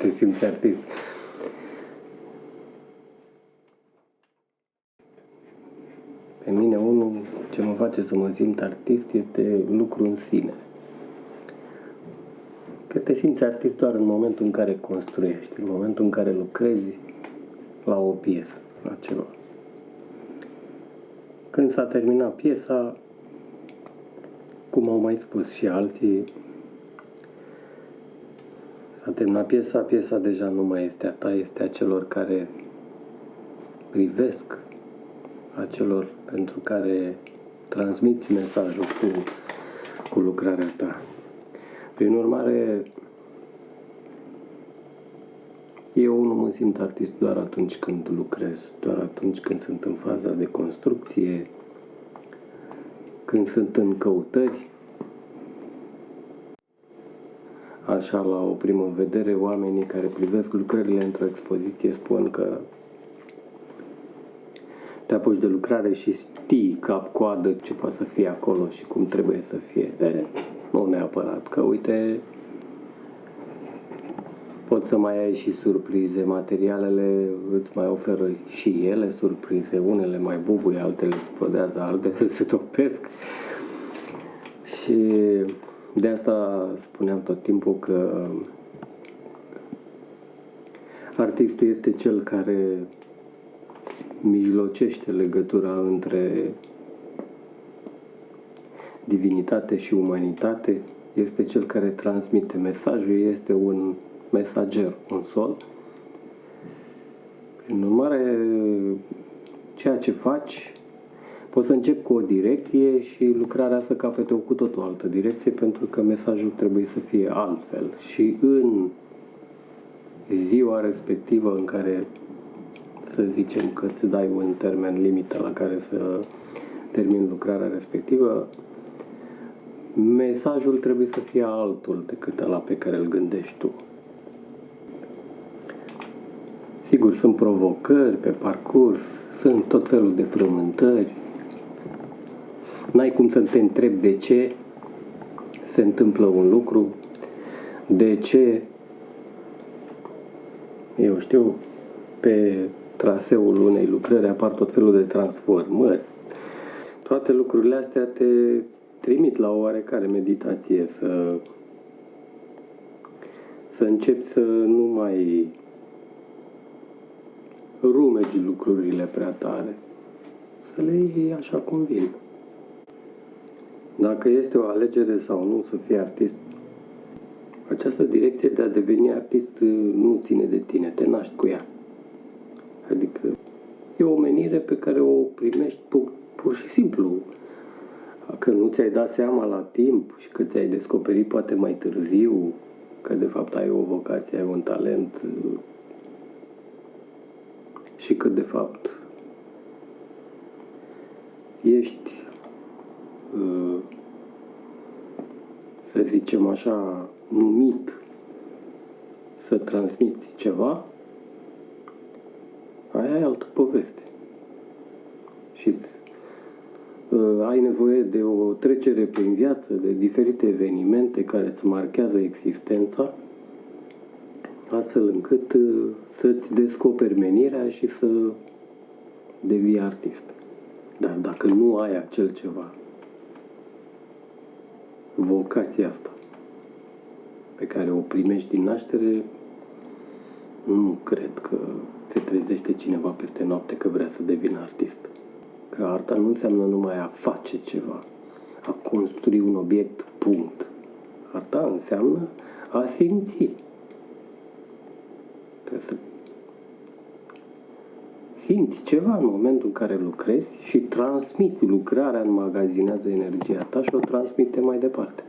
te simți artist. Pe mine, unul ce mă face să mă simt artist este lucru în sine. Că te simți artist doar în momentul în care construiești, în momentul în care lucrezi la o piesă, la ceva. Când s-a terminat piesa, cum au mai spus și alții, s-a terminat piesa deja nu mai este a ta, este a celor care privesc, a celor pentru care transmiți mesajul cu lucrarea ta. Prin urmare, eu nu mă simt artist doar atunci când lucrez, doar atunci când sunt în faza de construcție, când sunt în căutări. Așa, la o primă vedere, oamenii care privesc lucrările într-o expoziție spun că te apuci de lucrare și știi cap-coadă ce poate să fie acolo și cum trebuie să fie. Nu neapărat, că uite, poți să mai ai și surprize, materialele îți mai oferă și ele surprize, unele mai bubuie, altele explodează, altele se topesc. Și de asta spuneam tot timpul că artistul este cel care mijlocește legătura între divinitate și umanitate, este cel care transmite mesajul, este un mesager, un sol. Prin urmare, ceea ce faci, poți să începi cu o direcție și lucrarea să capete o cu totul altă direcție, pentru că mesajul trebuie să fie altfel. Și în ziua respectivă în care, să zicem că îți dai un termen limită la care să termini lucrarea respectivă, mesajul trebuie să fie altul decât ăla pe care îl gândești tu. Sigur, sunt provocări pe parcurs, sunt tot felul de frământări. N-ai cum să te întrebi de ce se întâmplă un lucru, de ce, eu știu, pe traseul unei lucrări apar tot felul de transformări. Toate lucrurile astea te trimit la o oarecare meditație, să începi să nu mai rumegi lucrurile prea tare, să le iei așa cum vin. Dacă este o alegere sau nu să fii artist, această direcție de a deveni artist nu ține de tine, te naști cu ea. Adică e o menire pe care o primești pur și simplu. Că nu ți-ai dat seama la timp și că ți-ai descoperit poate mai târziu că de fapt ai o vocație, ai un talent și că de fapt ești, să zicem așa, numit să transmiți ceva, aia e altă poveste. Și ai nevoie de o trecere prin viață, de diferite evenimente care îți marchează existența, astfel încât să-ți descoperi menirea și să devii artist. Dar dacă nu ai acel ceva, vocația asta pe care o primești din naștere, nu cred că se trezește cineva peste noapte că vrea să devină artist. Că arta nu înseamnă numai a face ceva, a construi un obiect, punct. Arta înseamnă a simți. Trebuie să simți ceva în momentul în care lucrezi și transmiți. Lucrarea înmagazinează energia ta și o transmite mai departe.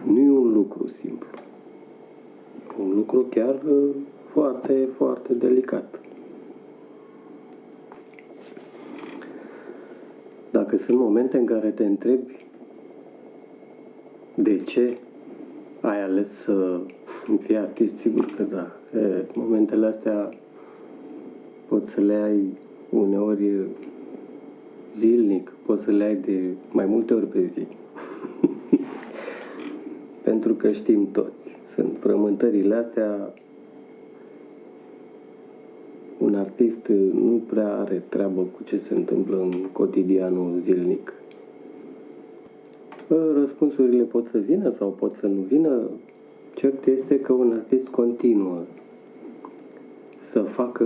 Nu e un lucru simplu. Un lucru chiar foarte, foarte delicat. Dacă sunt momente în care te întrebi de ce ai ales să fii artist, sigur că da. Momentele astea poți să le ai uneori zilnic, poți să le ai de mai multe ori pe zi. Pentru că știm toți, sunt frământările astea. Un artist nu prea are treabă cu ce se întâmplă în cotidianul zilnic. Răspunsurile pot să vină sau pot să nu vină. Cert este că un artist continuă să facă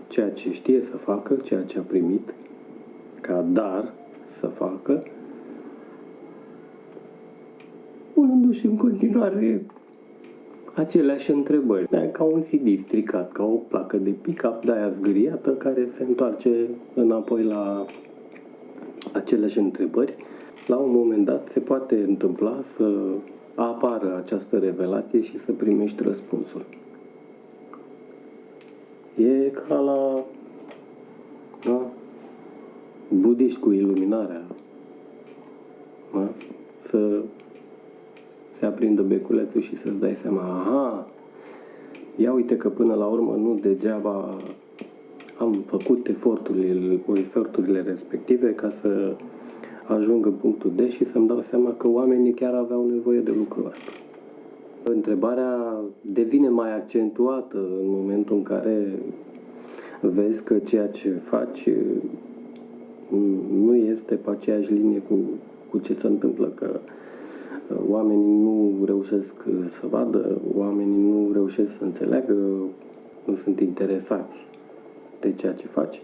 ceea ce știe să facă, ceea ce a primit ca dar să facă, punându-și în continuare aceleași întrebări. Da, ca un CD stricat, ca o placă de pick-up de-aia zgâriată care se întoarce înapoi la aceleași întrebări. La un moment dat se poate întâmpla să apară această revelație și să primești răspunsul. E ca la budiști cu iluminarea. Da? Să se aprindă beculețul și să-ți dai seama, aha, ia uite că până la urmă nu degeaba am făcut eforturile respective ca să ajung în punctul D și să-mi dau seama că oamenii chiar aveau nevoie de lucrul ăsta. Întrebarea devine mai accentuată în momentul în care vezi că ceea ce faci nu este pe aceeași linie cu ce se întâmplă, că oamenii nu reușesc să vadă, oamenii nu reușesc să înțeleagă, nu sunt interesați de ceea ce faci.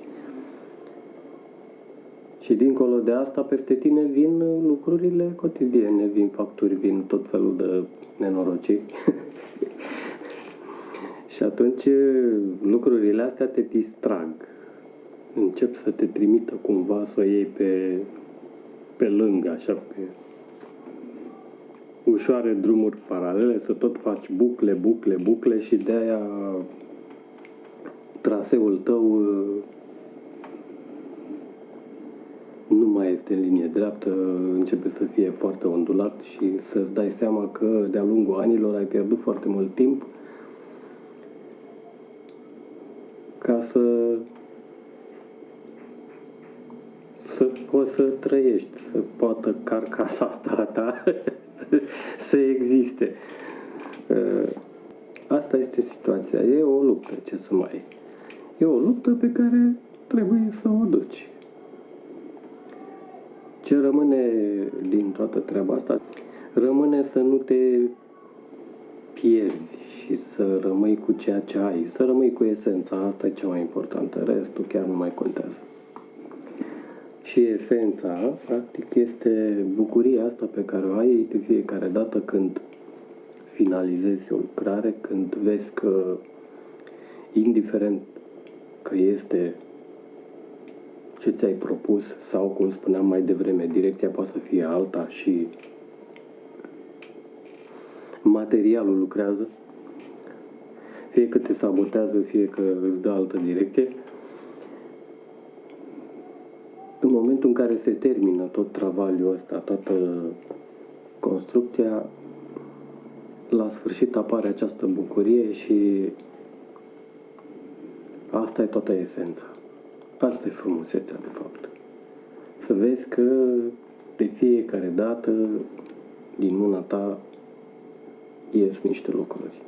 Și dincolo de asta, peste tine vin lucrurile cotidiene, vin facturi, vin tot felul de nenorociri. Și atunci lucrurile astea te distrag. Încep să te trimită cumva să o iei pe lângă, așa, pe ușoare drumuri paralele, să tot faci bucle și de-aia traseul tău nu mai este în linie dreaptă, începe să fie foarte ondulat și să-ți dai seama că de-a lungul anilor ai pierdut foarte mult timp ca să poți să trăiești, să poată carcasa asta a ta să existe. Asta este situația. E o luptă, ce să mai e. E o luptă pe care trebuie să o duci. Ce rămâne din toată treaba asta? Rămâne să nu te pierzi și să rămâi cu ceea ce ai, să rămâi cu esența. Asta e cea mai importantă. Restul chiar nu mai contează. Și esența, practic, este bucuria asta pe care o ai de fiecare dată când finalizezi o lucrare, când vezi că, indiferent că este ce ți-ai propus sau, cum spuneam mai devreme, direcția poate să fie alta și materialul lucrează, fie că te sabotează, fie că îți dă altă direcție, în momentul în care se termină tot travaliul ăsta, toată construcția, la sfârșit apare această bucurie și asta e toată esența. Asta e frumusețea, de fapt. Să vezi că de fiecare dată din mâna ta ies niște lucruri.